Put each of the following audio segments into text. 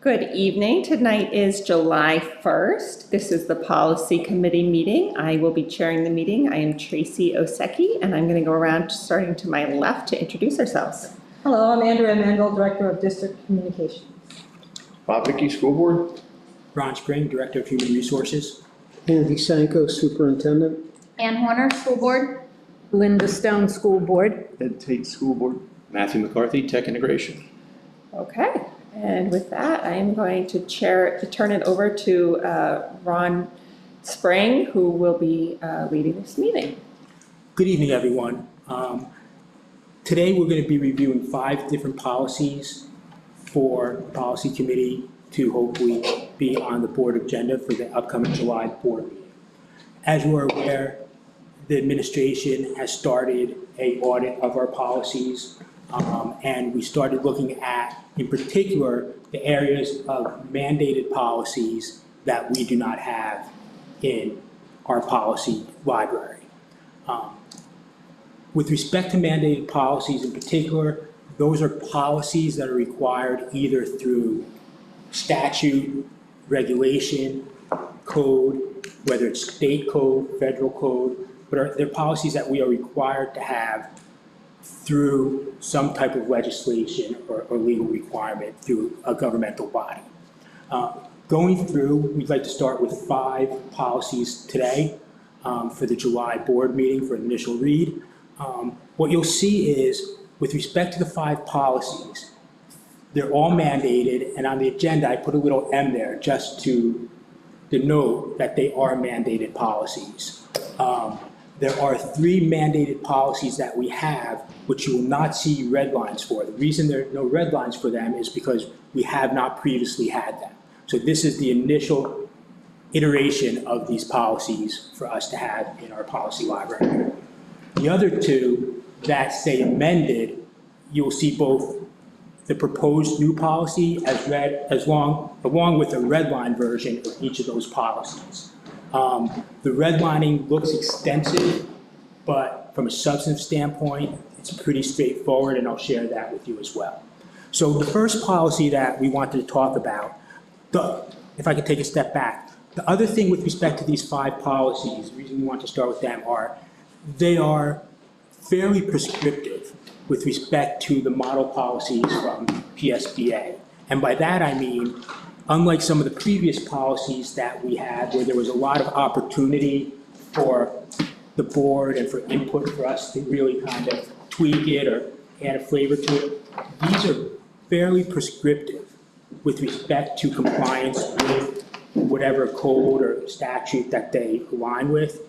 Good evening. Tonight is July 1st. This is the Policy Committee meeting. I will be chairing the meeting. I am Tracy Osecki, and I'm going to go around starting to my left to introduce ourselves. Hello, I'm Andrea Mandel, Director of District Communications. Bob Vicky, School Board. Ron Spring, Director of Human Resources. Andy Sanko, Superintendent. Ann Horner, School Board. Linda Stone, School Board. Ed Tate, School Board. Matthew McCarthy, Tech Integration. Okay, and with that, I am going to turn it over to Ron Spring, who will be leading this meeting. Good evening, everyone. Today we're going to be reviewing 5 different policies for the Policy Committee to hopefully be on the board agenda for the upcoming July board meeting. As you are aware, the administration has started an audit of our policies, and we started looking at, in particular, the areas of mandated policies that we do not have in our policy library. With respect to mandated policies in particular, those are policies that are required either through statute, regulation, code, whether it's state code, federal code, but they're policies that we are required to have through some type of legislation or legal requirement through a governmental body. Going through, we'd like to start with 5 policies today for the July board meeting for an initial read. What you'll see is, with respect to the 5 policies, they're all mandated, and on the agenda I put a little M there just to denote that they are mandated policies. There are 3 mandated policies that we have which you will not see red lines for. The reason there are no red lines for them is because we have not previously had them. So this is the initial iteration of these policies for us to have in our policy library. The other 2 that say amended, you'll see both the proposed new policy along with a red line version of each of those policies. The redlining looks extensive, but from a substantive standpoint, it's pretty straightforward, and I'll share that with you as well. So the first policy that we wanted to talk about, if I could take a step back, the other thing with respect to these 5 policies, the reason we want to start with them are, they are fairly prescriptive with respect to the model policies from PSBA. And by that I mean, unlike some of the previous policies that we had where there was a lot of opportunity for the board and for input for us to really kind of tweak it or add a flavor to it, these are fairly prescriptive with respect to compliance with whatever code or statute that they align with.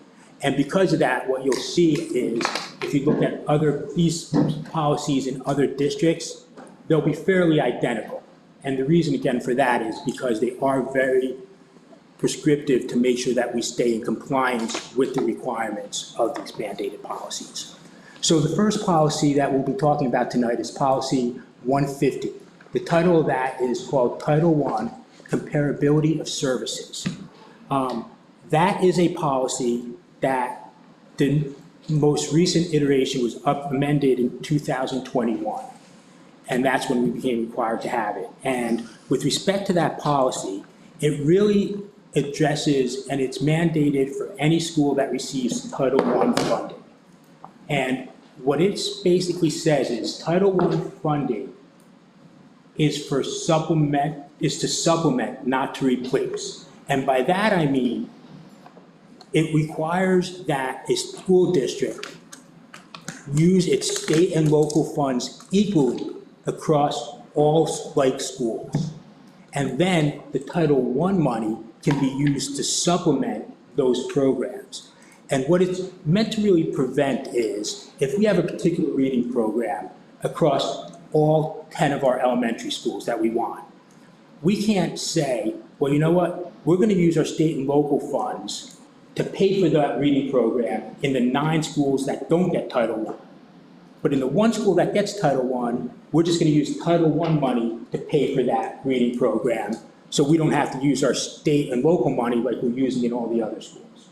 And because of that, what you'll see is, if you look at these policies in other districts, they'll be fairly identical. And the reason, again, for that is because they are very prescriptive to make sure that we stay in compliance with the requirements of these mandated policies. So the first policy that we'll be talking about tonight is Policy 150. The title of that is called Title I, Comparability of Services. That is a policy that the most recent iteration was amended in 2021. And that's when we became required to have it. And with respect to that policy, it really addresses, and it's mandated for any school that receives Title I funding. And what it basically says is Title I funding is to supplement, not to replace. And by that I mean, it requires that a school district use its state and local funds equally across all like schools. And then the Title I money can be used to supplement those programs. And what it's meant to really prevent is, if we have a particular reading program across all 10 of our elementary schools that we want, we can't say, well, you know what, we're going to use our state and local funds to pay for that reading program in the 9 schools that don't get Title I. But in the 1 school that gets Title I, we're just going to use Title I money to pay for that reading program, so we don't have to use our state and local money like we're using in all the other schools.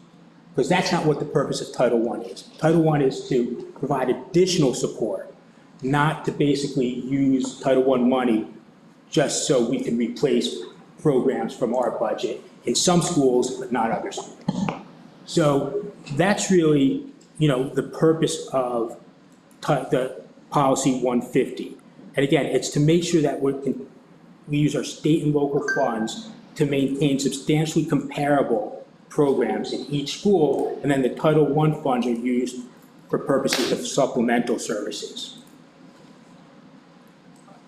Because that's not what the purpose of Title I is. Title I is to provide additional support, not to basically use Title I money just so we can replace programs from our budget in some schools, but not other schools. So that's really, the purpose of the policy 150. And again, it's to make sure that we use our state and local funds to maintain substantially comparable programs in each school, and then the Title I funds are used for purposes of supplemental services.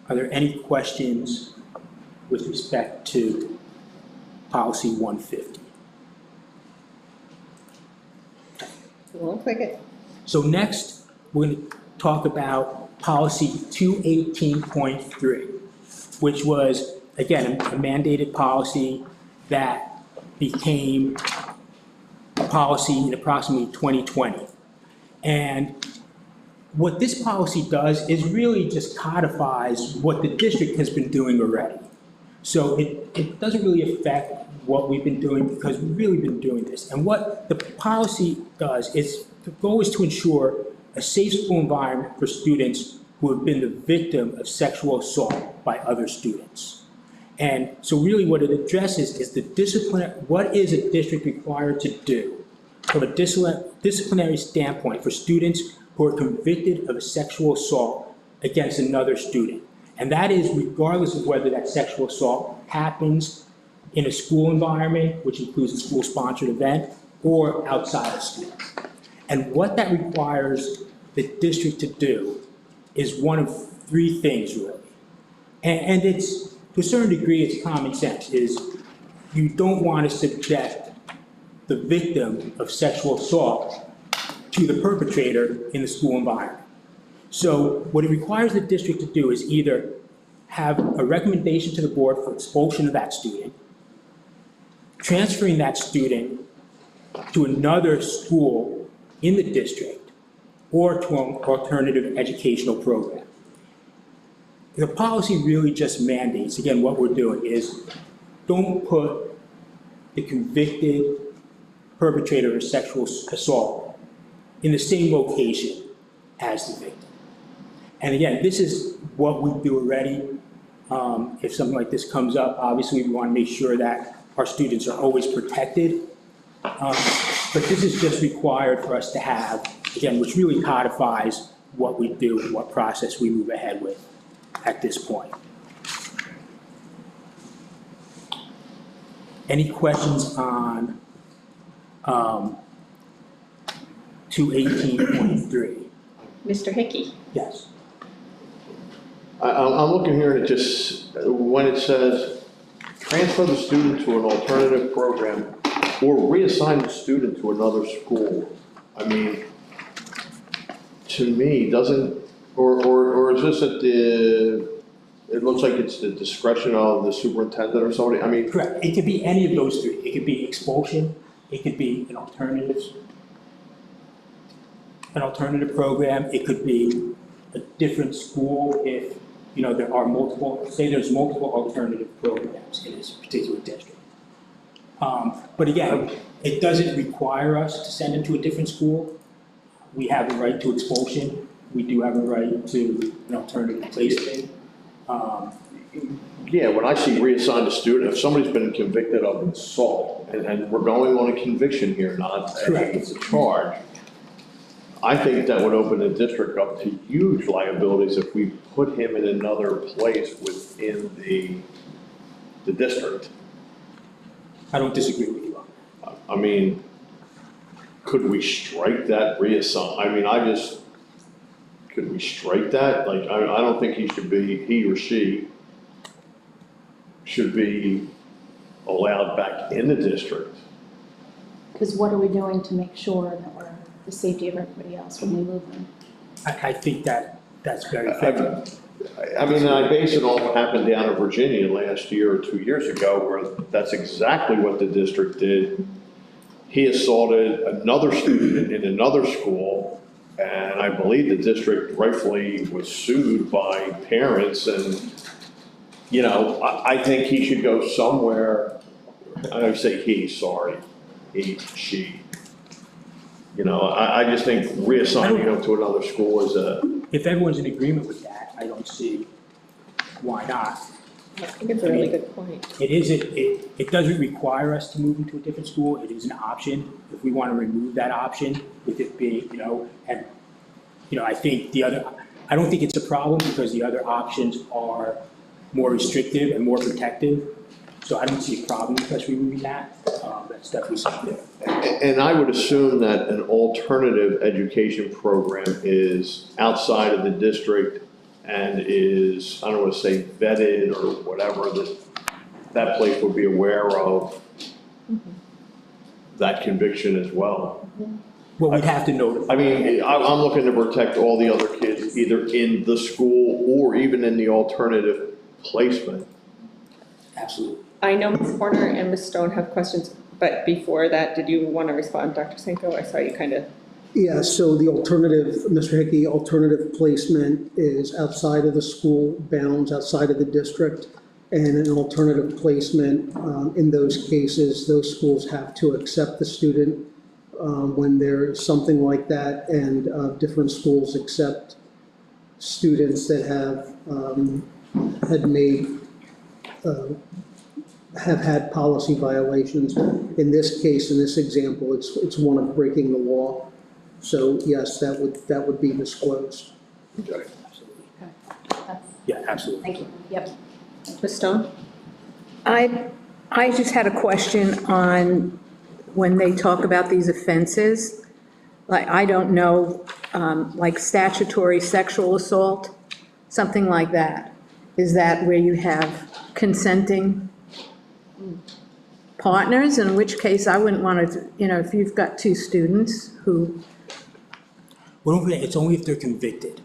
Are there any questions with respect to policy 150? We'll take it. So next, we're going to talk about policy 218.3, which was, again, a mandated policy that became a policy in approximately 2020. And what this policy does is really just codifies what the district has been doing already. So it doesn't really affect what we've been doing because we've really been doing this. And what the policy does is, the goal is to ensure a safe school environment for students who have been the victim of sexual assault by other students. And so really what it addresses is the discipline, what is a district required to do from a disciplinary standpoint for students who are convicted of a sexual assault against another student. And that is regardless of whether that sexual assault happens in a school environment, which includes a school-sponsored event, or outside of school. And what that requires the district to do is one of three things, really. And it's, to a certain degree, it's common sense, is you don't want to subject the victim of sexual assault to the perpetrator in the school environment. So what it requires the district to do is either have a recommendation to the board for expulsion of that student, transferring that student to another school in the district, or to an alternative educational program. The policy really just mandates, again, what we're doing is don't put the convicted perpetrator of sexual assault in the same location as the victim. And again, this is what we do already. If something like this comes up, obviously we want to make sure that our students are always protected. But this is just required for us to have, again, which really codifies what we do and what process we move ahead with at this point. Any questions on 218.3? Mr. Hickey? Yes. I'm looking here and it just, when it says transfer the student to an alternative program or reassign the student to another school, I mean, to me, doesn't, or is this at the, it looks like it's the discretion of the superintendent or somebody, I mean. Correct. It could be any of those three. It could be expulsion, it could be an alternative program, it could be a different school if, there are multiple, say there's multiple alternative programs in this particular district. But again, it doesn't require us to send them to a different school. We have the right to expulsion. We do have a right to an alternative placement. Yeah, when I see reassign a student, if somebody's been convicted of an assault, and we're going on a conviction here, not Correct. a charge, I think that would open the district up to huge liabilities if we put him in another place within the district. I don't disagree with you. I mean, could we strike that reassign, could we strike that? Like, I don't think he or she should be allowed back in the district. Because what are we doing to make sure that we're the safety of everybody else when we move them? I think that's very fair. I mean, I base it on what happened down in Virginia last year or 2 years ago, where that's exactly what the district did. He assaulted another student in another school, and I believe the district rightfully was sued by parents, and, I think he should go somewhere, I say he, sorry, she. I just think reassigning him to another school is If everyone's in agreement with that, I don't see why not. I think it's a really good point. It doesn't require us to move into a different school, it is an option. If we want to remove that option, with it being, and, I think I don't think it's a problem because the other options are more restrictive and more protective. So I don't see a problem with us removing that. That's definitely something. And I would assume that an alternative education program is outside of the district and is, I don't want to say vetted or whatever, that place would be aware of that conviction as well. Well, we'd have to notify. I mean, I'm looking to protect all the other kids, either in the school or even in the alternative placement. Absolutely. I know Ms. Horner and Ms. Stone have questions, but before that, did you want to respond, Dr. Senko? I saw you kind of. Yeah, so the alternative, Mr. Hickey, alternative placement is outside of the school bounds, outside of the district. And an alternative placement, in those cases, those schools have to accept the student when there's something like that. And different schools accept students that have had policy violations. In this case, in this example, it's one of breaking the law. So yes, that would be disclosed. Okay. Absolutely. Yeah, absolutely. Thank you. Yep. Ms. Stone? I just had a question on when they talk about these offenses. Like, I don't know, like statutory sexual assault, something like that. Is that where you have consenting partners? In which case, I wouldn't want to, if you've got two students who. Well, don't forget, it's only if they're convicted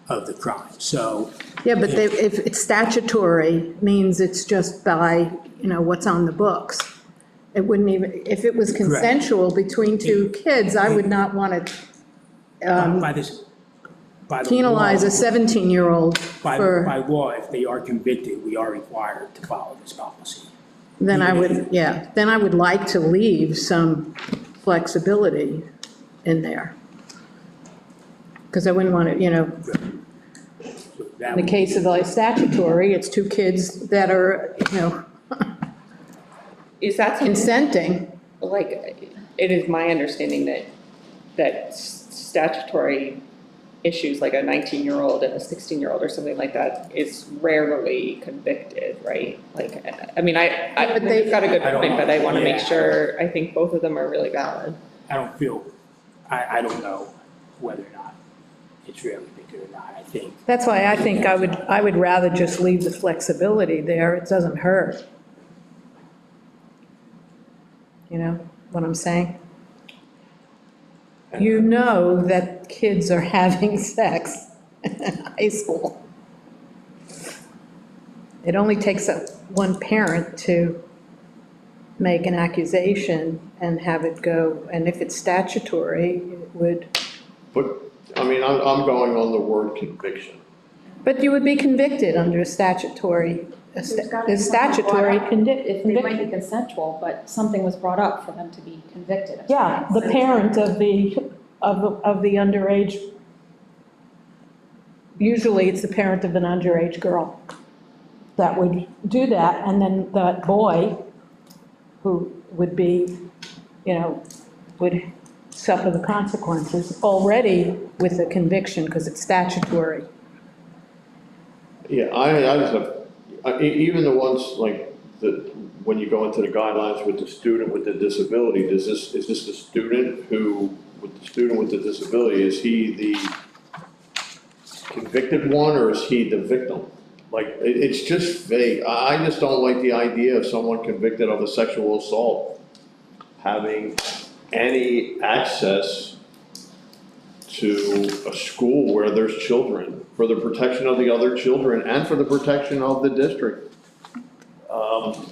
of the crime, so. Yeah, but if it's statutory, means it's just by, what's on the books. It wouldn't even, if it was consensual between two kids, I would not want to By the penalize law- a 17-year-old By for, law, if they are convicted, we are required to follow this policy. then I would like to leave some flexibility in there. Because I wouldn't want to, So that in the would- case of like statutory, it's two kids that are, Is that something, consenting. like, it is my understanding that statutory issues, like a 19-year-old and a 16-year-old or something like that, is rarely convicted, right? Like, I mean, But they- you've got a good I don't point, know. but I want to make Yeah. sure, I think both of them are really valid. I don't feel, I don't know whether or not it's rarely convicted or not, I think. That's why I think I would rather just leave the flexibility there. It doesn't hurt. You know what I'm saying? You know that kids are having sex in high school. It only takes one parent to make an accusation and have it go, and if it's statutory, it would, But, I mean, I'm going on the word conviction. but you would be convicted under a statutory, There's gotta be a something statutory brought up. It might conviction. be consensual, but something was brought up for them to be convicted of. Yeah, the something. parent of the underage, usually it's the parent of an underage girl that would do that, and then that boy who would be, would suffer the consequences already with a conviction, because it's statutory. Yeah, I just have, even the ones like when you go into the guidelines with the student with the disability, is this the student with the disability, is he the convicted one or is he the victim? Like, it's just vague. I just don't like the idea of someone convicted of a sexual assault having any access to a school where there's children, for the protection of the other children and for the protection of the district.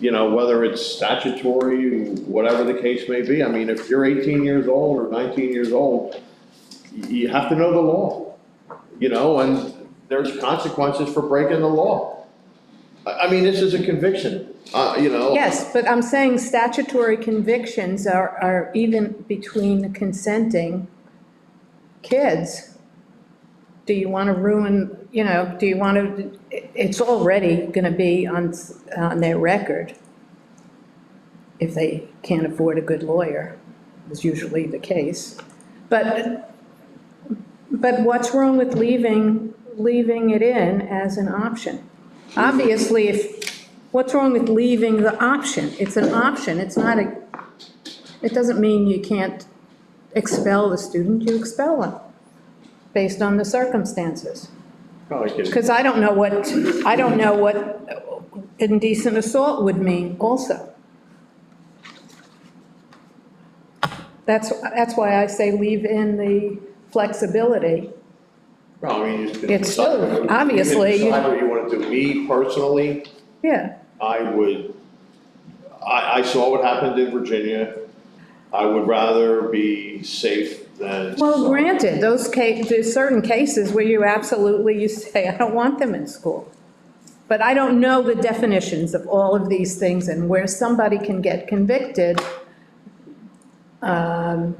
Whether it's statutory, whatever the case may be. I mean, if you're 18 years old or 19 years old, you have to know the law, and there's consequences for breaking the law. I mean, this is a conviction, Yes, but I'm saying statutory convictions are even between the consenting kids. Do you want to ruin you know, do you want to, it's already going to be on their record if they can't afford a good lawyer, is usually the case. But what's wrong with leaving it in as an option? Obviously, what's wrong with leaving the option? It's an option, it's not it doesn't mean you can't expel the student, you expel them based on the circumstances. Probably kidding. Because I don't know what indecent assault would mean also. That's why I say leave in the flexibility. Well, I mean, you can It's still- decide- obviously, You you- can decide what you want to do. Me personally, Yeah, I saw what happened in Virginia. I would rather be safe than. well, sorry. granted, there's certain cases where you say, I don't want them in school. But I don't know the definitions of all of these things and where somebody can get convicted. And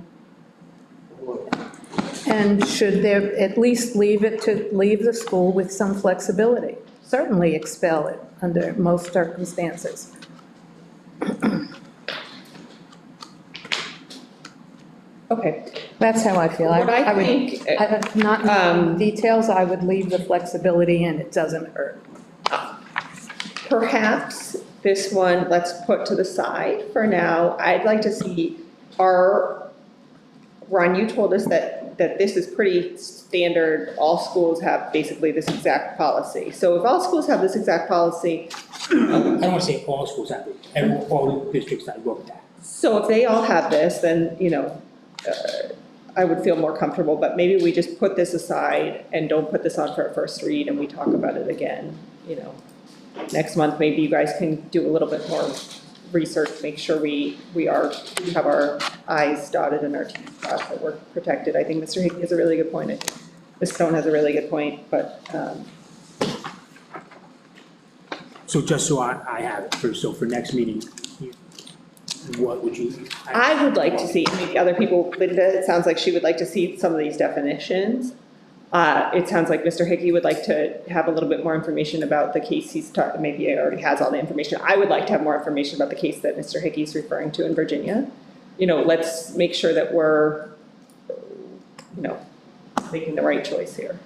should there at least leave the school with some flexibility? Certainly expel it under most circumstances. Okay, That's how I feel. What I would- think, Not knowing details, I would leave the flexibility in, it doesn't hurt. perhaps this one, let's put to the side for now. I'd like to see Ron, you told us that this is pretty standard. All schools have basically this exact policy. So if all schools have this exact policy, I don't want to say all schools have it, and all the districts I looked at. so if they all have this, then, I would feel more comfortable, but maybe we just put this aside and don't put this on for a first read and we talk about it again, next month. Maybe you guys can do a little bit more research, make sure we have our I's dotted and our T's crossed, that we're protected. I think Mr. Hickey has a really good point. I think Ms. Stone has a really good point, but, So just so I have it, for next meeting, what would you? I would like to see, maybe other people, Linda, it sounds like she would like to see some of these definitions. It sounds like Mr. Hickey would like to have a little bit more information about the case maybe he already has all the information. I would like to have more information about the case that Mr. Hickey's referring to in Virginia. Let's make sure that we're, making the right choice here.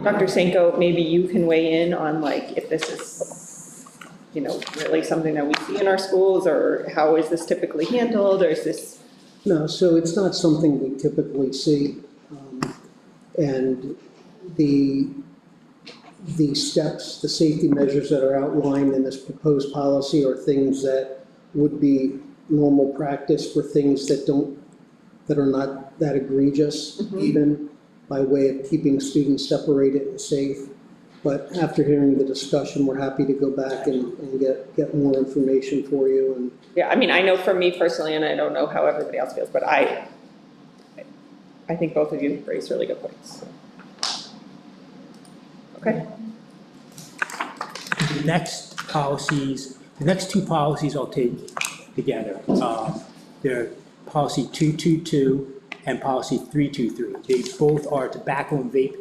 Dr. Sanko, maybe you can weigh in on if this is, really something that we see in our schools, or how is this typically handled, or is this? No, so it's not something we typically see. And the steps, the safety measures that are outlined in this proposed policy are things that would be normal practice for things that are not that egregious, even by way of keeping students separated and safe. But after hearing the discussion, we're happy to go back and get more information for you. And Yeah, I mean, I know for me personally, and I don't know how everybody else feels, but I think both of you raised really good points. Okay. The next two policies I'll take together, they're policy 222 and policy 323. They both are tobacco and vape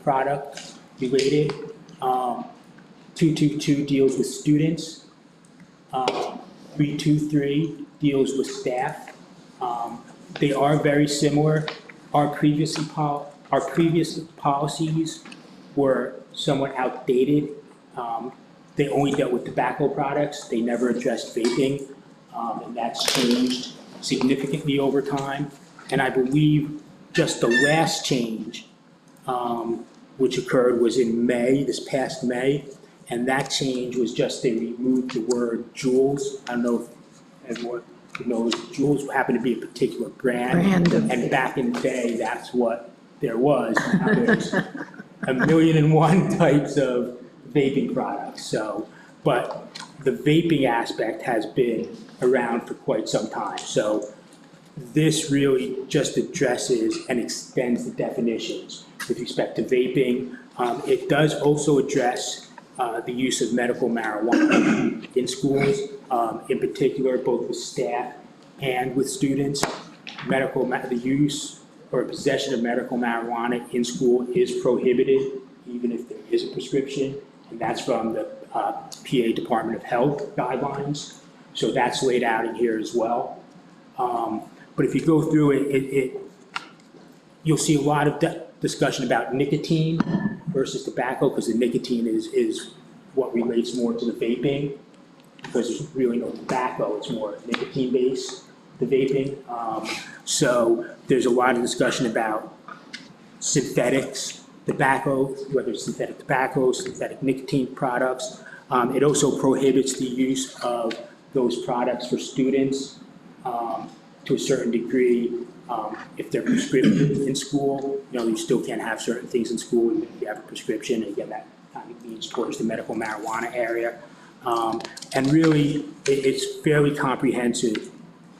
product related. 222 deals with students. 323 deals with staff. They are very similar. Our previous policies were somewhat outdated. They only dealt with tobacco products. They never addressed vaping, and that's changed significantly over time. And I believe just the last change, which occurred, was in May, this past May, and that change was just they removed the word Juuls. I don't know if everyone knows, Juuls happened to be a particular brand, and back in the day, that's what there was. Now there's 1,000,001 types of vaping products. So, but the vaping aspect has been around for quite some time. So this really just addresses and extends the definitions with respect to vaping. It does also address the use of medical marijuana in schools, in particular, both with staff and with students. The use or possession of medical marijuana in school is prohibited, even if there is a prescription, and that's from the PA Department of Health guidelines. So that's laid out in here as well. But if you go through it, you'll see a lot of discussion about nicotine versus tobacco, because the nicotine is what relates more to the vaping, because there's really no tobacco, it's more nicotine-based, the vaping. So there's a lot of discussion about synthetics, tobacco, whether it's synthetic tobacco, synthetic nicotine products. It also prohibits the use of those products for students to a certain degree. If they're prescriptive in school, you still can't have certain things in school even if you have a prescription, and again, that kind of leads towards the medical marijuana area. And really, it's fairly comprehensive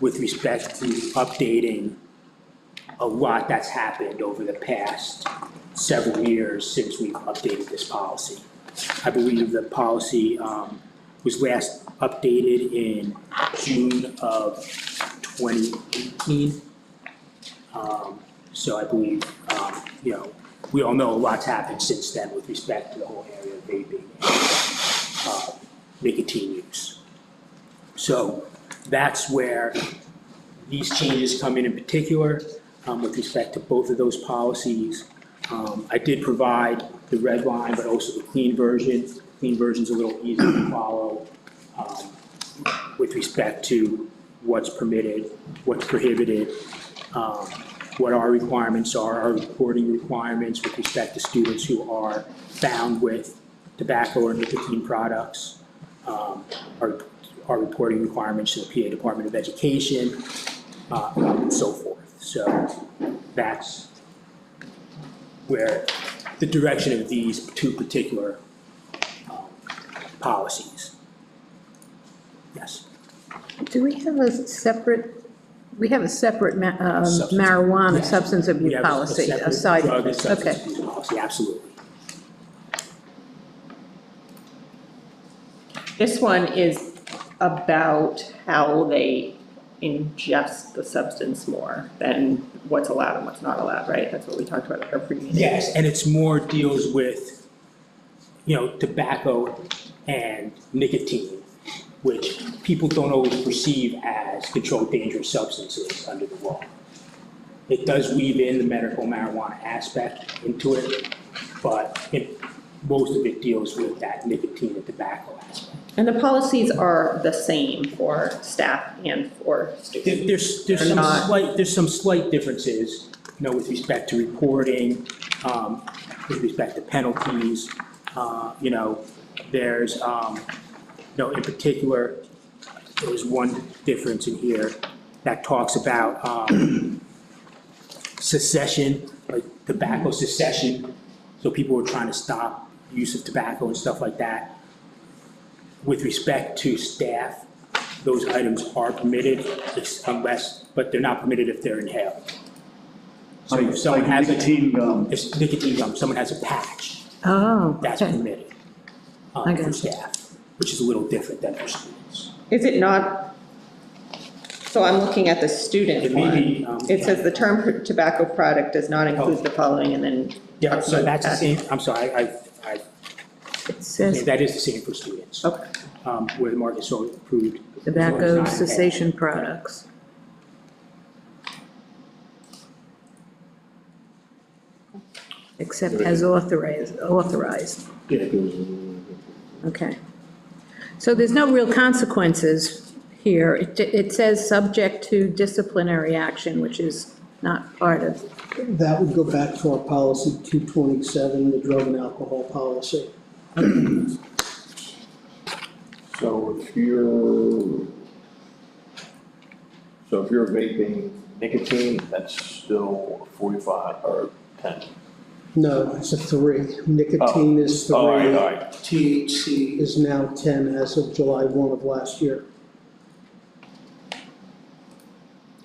with respect to updating a lot that's happened over the past several years since we've updated this policy. I believe the policy was last updated in June of 2018. So I believe, we all know a lot's happened since then with respect to the whole area of vaping and nicotine use. So that's where these changes come in particular with respect to both of those policies. I did provide the red line, but also the clean version. Clean version's a little easier to follow with respect to what's permitted, what's prohibited, what our requirements are, our reporting requirements with respect to students who are found with tobacco or nicotine products, our reporting requirements to the PA Department of Education, and so forth. So that's where the direction of these two particular policies. Yes. Do we have a separate, marijuana substance We abuse have a policy separate aside? drug and substance Okay, abuse policy, absolutely. This one is about how they ingest the substance more than what's allowed and what's not allowed, right? That's what we talked about at our pre-meeting. Yes, and it's more deals with, tobacco and nicotine, which people don't always perceive as controlled dangerous substances under the law. It does weave in the medical marijuana aspect into it, but most of it deals with that nicotine and tobacco aspect. And the policies are the same for staff and for students. There's They're some slight differences, with respect to reporting, with respect to penalties. There's, in particular, there's one difference in here that talks about secession, like tobacco secession. So people were trying to stop use of tobacco and stuff like that. With respect to staff, those items are permitted but they're not permitted if they're inhaled. So if someone has nicotine gum. If nicotine gum, someone has a patch, oh, that's okay. permitted I for got staff, which is a little different than for students. Is it not? So I'm looking at the student It may be, one. It says the term tobacco product does not include the following, and then. Yeah, so that's the packaging. same, I'm sorry, It says that is the same for students. Okay. Where the market sold approved. tobacco cessation products. Except as authorized. Yeah, it goes. Okay. So there's no real consequences here. It says subject to disciplinary action, which is not part of, That would go back to our policy 227, the drug and alcohol policy. So if you're vaping nicotine, that's still 45 or 10. No, it's a 3. Nicotine is 3. All right. THC is now 10 as of July 1 of last year.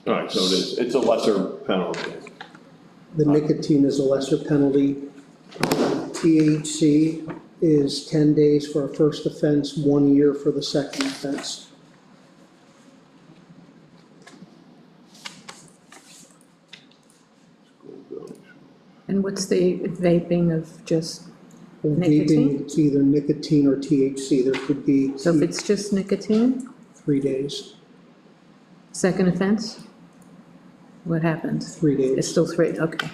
All right, so it's a lesser penalty. The nicotine is a lesser penalty. THC is 10 days for a first offense, 1 year for the second offense. And what's the vaping of just, Well, Nicotine? vaping, it's either nicotine or THC, there could be so if it's just nicotine, 3 days, second offense? What happens? 3 days. It's still 3, okay.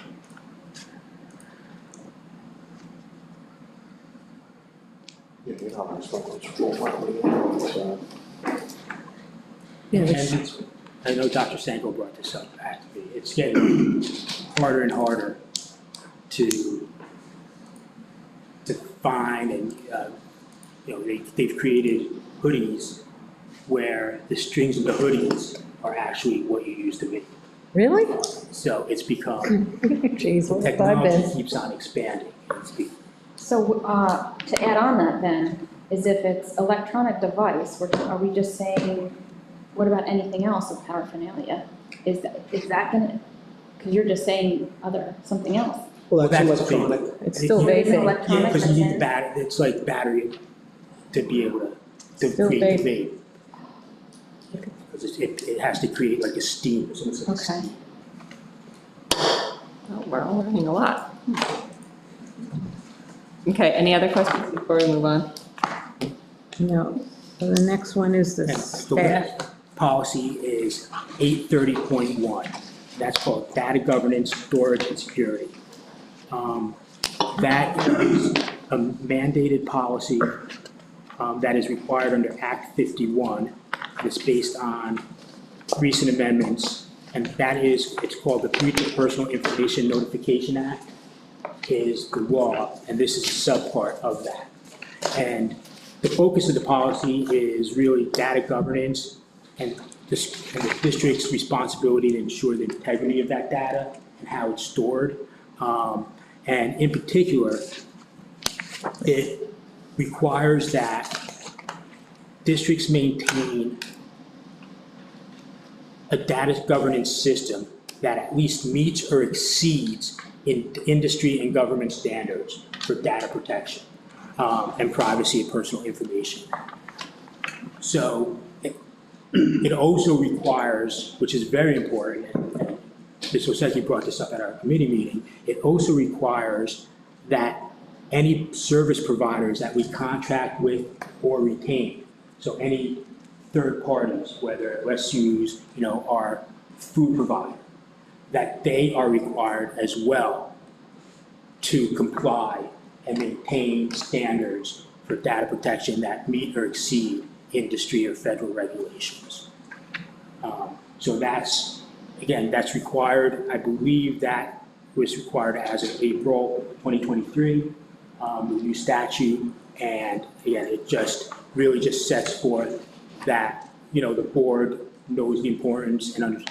Yeah, you're not gonna smoke on school property, so. Yeah, And it's- it's, I know Dr. Sanko brought this up, actually, it's getting harder and harder to find and, they've created hoodies where the strings of the hoodies are actually what you use to vape. Really? So it's become, Jeez, what have I technology been? keeps on expanding. So, to add on that then, is if it's electronic device, are we just saying, what about anything else with paraphernalia? Is that gonna, because you're just saying something else. Well, that's That's electronic. It's still It is vaping. electronic, Yeah, because but you need the then- battery, it's like battery to be able to Still create the vape. Because it has to create like a steam, it's almost like a Okay. steam. Oh, we're all learning a lot. Okay, any other questions before we move on? No. So the next one is the And the staff. last policy is 830.1. That's called data governance, storage, and security. That is a mandated policy that is required under Act 51. It's based on recent amendments, and that is, it's called the Breach of Personal Information Notification Act is the law, and this is a subpart of that. And the focus of the policy is really data governance and the district's responsibility to ensure the integrity of that data and how it's stored. And in particular, it requires that districts maintain a data governance system that at least meets or exceeds in industry and government standards for data protection and privacy of personal information. So it also requires, which is very important, and Ms. Oseki brought this up at our committee meeting, it also requires that any service providers that we contract with or retain, so any third parties, whether let's use, our food provider, that they are required as well to comply and maintain standards for data protection that meet or exceed industry or federal regulations. So that's, again, that's required. I believe that was required as of April 2023, the new statute. And again, it just really just sets forth that, the board knows the importance and,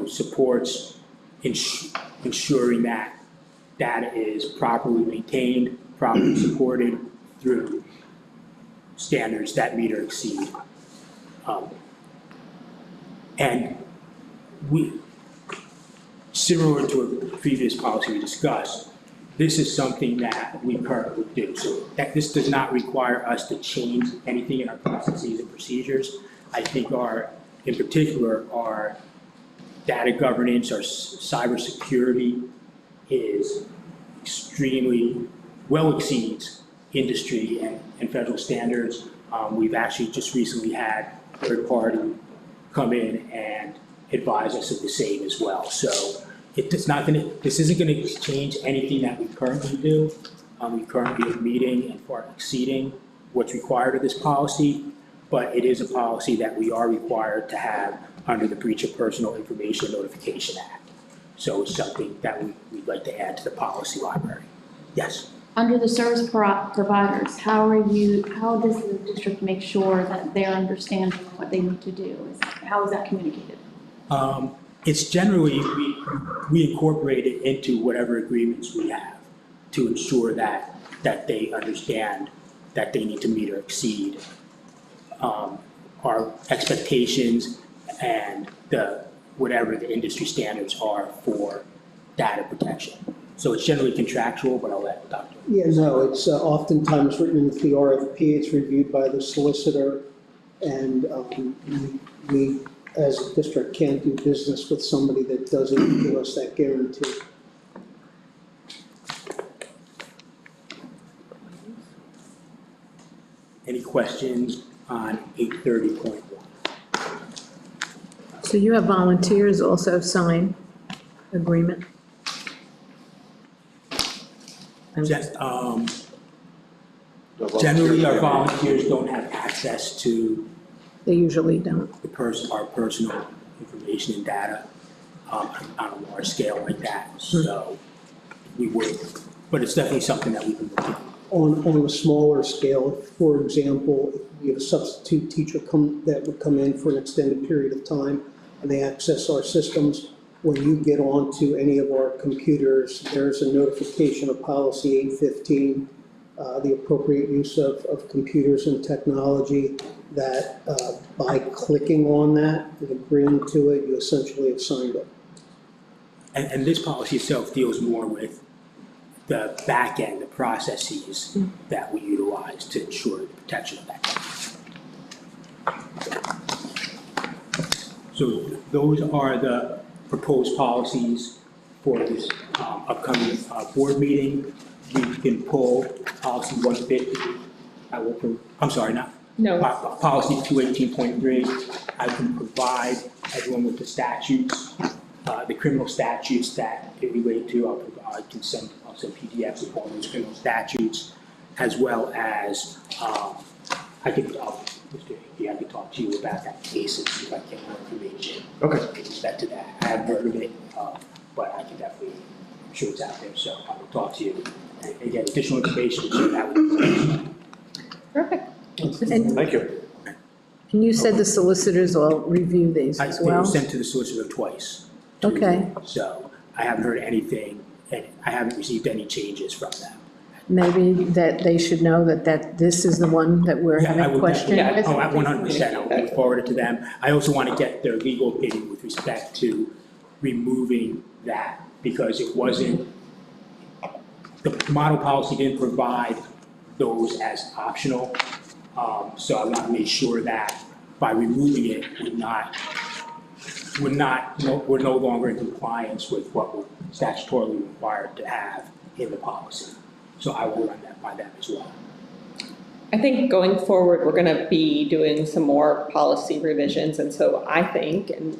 supports ensuring that data is properly maintained, properly supported through standards that meet or exceed. And similar to a previous policy we discussed, this is something that we currently do. So that this does not require us to change anything in our processes and procedures. I think in particular, our data governance, our cybersecurity is extremely well exceeds industry and federal standards. We've actually just recently had a third party come in and advise us of the same as well. So this isn't gonna change anything that we currently do. We currently are meeting and far exceeding what's required of this policy, but it is a policy that we are required to have under the Breach of Personal Information Notification Act. So it's something that we'd like to add to the policy library. Yes? Under the service providers, how does the district make sure that they're understanding what they need to do? How is that communicated? It's generally, we incorporate it into whatever agreements we have to ensure that they understand that they need to meet or exceed our expectations and whatever the industry standards are for data protection. So it's generally contractual, but I'll let Dr. Yeah, no, it's oftentimes written into the RFP, it's reviewed by the solicitor, and we, as a district, can't do business with somebody that doesn't give us that guarantee. Any questions on 830.1? So you have volunteers also sign agreement? Generally, our volunteers don't have access to They usually don't. our personal information and data on a large scale like that, so we would, but it's definitely something that we can look at. On a smaller scale, for example, if we have a substitute teacher that would come in for an extended period of time and they access our systems, when you get onto any of our computers, there's a notification of policy 815, the appropriate use of computers and technology, that by clicking on that and agreeing to it, you essentially have signed it. And this policy itself deals more with the back end, the processes that we utilize to ensure the protection of that. So those are the proposed policies for this upcoming board meeting. We can pull policy 150. No. Policy 218.3. I can provide everyone with the statutes, the criminal statutes that they relate to. I'll send PDFs of all those criminal statutes, as well as I could talk to you about that case if I get more information. Okay. With respect to that, I haven't heard of it, but I can definitely, I'm sure it's out there, so I will talk to you and get additional information, so that would. Perfect. And Thank you. you said the solicitors will review these as They were well? sent to the solicitor twice. Okay. So I haven't heard anything, and I haven't received any changes from them. Maybe that they should know that this is the one that we're Yeah, I having would question definitely- with? Oh, at 100%, I'll forward it to them. I also want to get their legal opinion with respect to removing that, because it wasn't, the model policy didn't provide those as optional. So I want to make sure that by removing it, we're no longer in compliance with what we're statutorily required to have in the policy. So I will run that by them as well. I think going forward, we're gonna be doing some more policy revisions, and so I think, and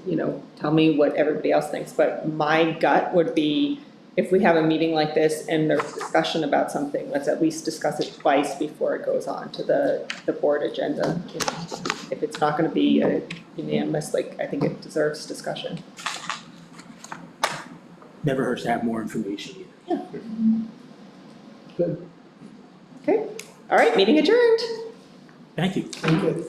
tell me what everybody else thinks, but my gut would be, if we have a meeting like this and there's discussion about something, let's at least discuss it twice before it goes on to the board agenda. If it's not gonna be a unanimous, I think it deserves discussion. Never hurts to have more information either. Good. Okay, all right, meeting adjourned. Thank you. Thank you.